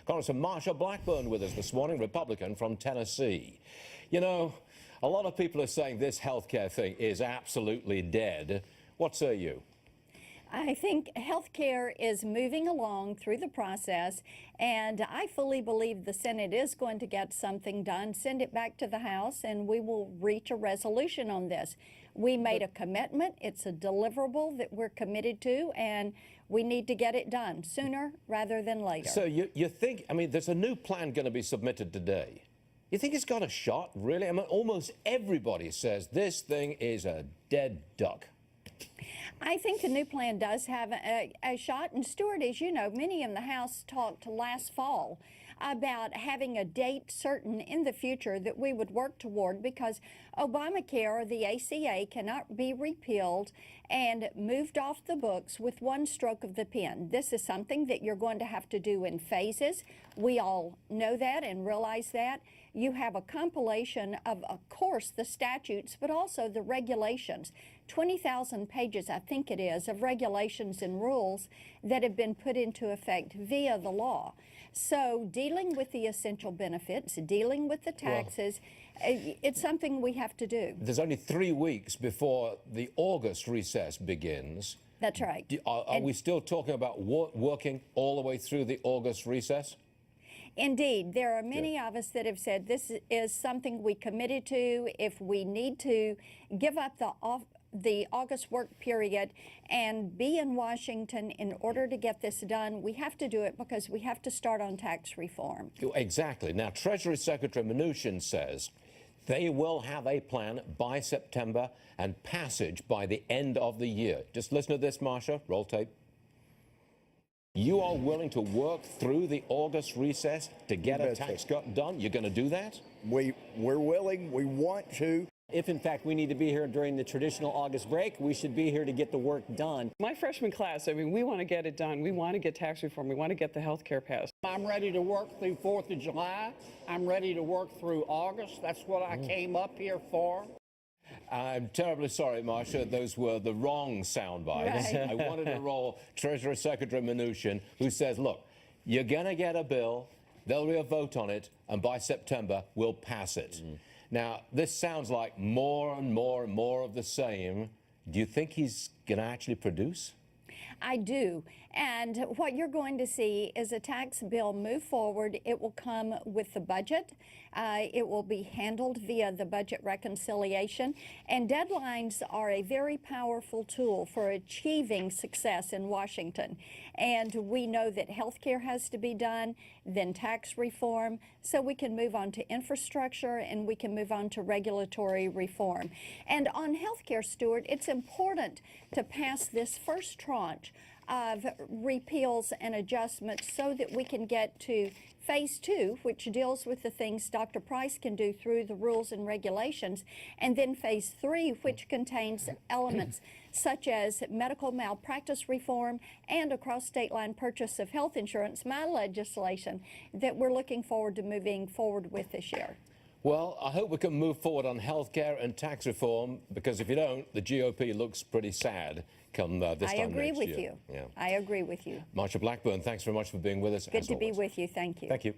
Congressman Marsha Blackburn with us this morning, Republican from Tennessee. You know, a lot of people are saying this health care thing is absolutely dead. What say you? I think healthcare is moving along through the process, and I fully believe the Senate is going to get something done, send it back to the House, and we will reach a resolution on this. We made a commitment. It's a deliverable that we're committed to, and we need to get it done sooner rather than later. So you think, I mean, there's a new plan going to be submitted today. You think it's got a shot, really? I mean, almost everybody says this thing is a dead duck. I think the new plan does have a shot. And Stuart, as you know, many in the House talked last fall about having a date certain in the future that we would work toward, because Obamacare or the ACA cannot be repealed and moved off the books with one stroke of the pen. This is something that you're going to have to do in phases. We all know that and realize that. You have a compilation of course, the statutes, but also the regulations. 20,000 pages, I think it is, of regulations and rules that have been put into effect via the law. So dealing with the essential benefits, dealing with the taxes, it's something we have to do. There's only 3 weeks before the August recess begins. That's right. Are we still talking about working all the way through the August recess? Indeed, there are many of us that have said this is something we committed to. If we need to give up the August work period and be in Washington in order to get this done, we have to do it because we have to start on tax reform. Exactly. Now, Treasury Secretary Mnuchin says they will have a plan by September and passage by the end of the year. Just listen to this, Marsha. Roll tape. You are willing to work through the August recess to get a tax cut done? You're going to do that? We're willing. We want to. If, in fact, we need to be here during the traditional August break, we should be here to get the work done. My freshman class, I mean, we want to get it done. We want to get tax reform. We want to get the health care passed. I'm ready to work through 4th of July. I'm ready to work through August. That's what I came up here for. I'm terribly sorry, Marsha. Those were the wrong sound bites. Right. I wanted to roll Treasury Secretary Mnuchin, who says, look, you're going to get a bill, there'll be a vote on it, and by September, we'll pass it. Now, this sounds like more and more and more of the same. Do you think he's going to actually produce? I do. And what you're going to see is a tax bill move forward. It will come with the budget. It will be handled via the budget reconciliation. And deadlines are a very powerful tool for achieving success in Washington. And we know that health care has to be done, then tax reform, so we can move on to infrastructure and we can move on to regulatory reform. And on health care, Stuart, it's important to pass this first tranche of repeals and adjustments so that we can get to phase 2, which deals with the things Dr. Price can do through the rules and regulations, and then phase 3, which contains elements such as medical malpractice reform and across state line purchase of health insurance, my legislation that we're looking forward to moving forward with this year. Well, I hope we can move forward on health care and tax reform, because if you don't, the GOP looks pretty sad come this time next year. I agree with you. Yeah. I agree with you. Marsha Blackburn, thanks very much for being with us. Good to be with you. Thank you. Thank you.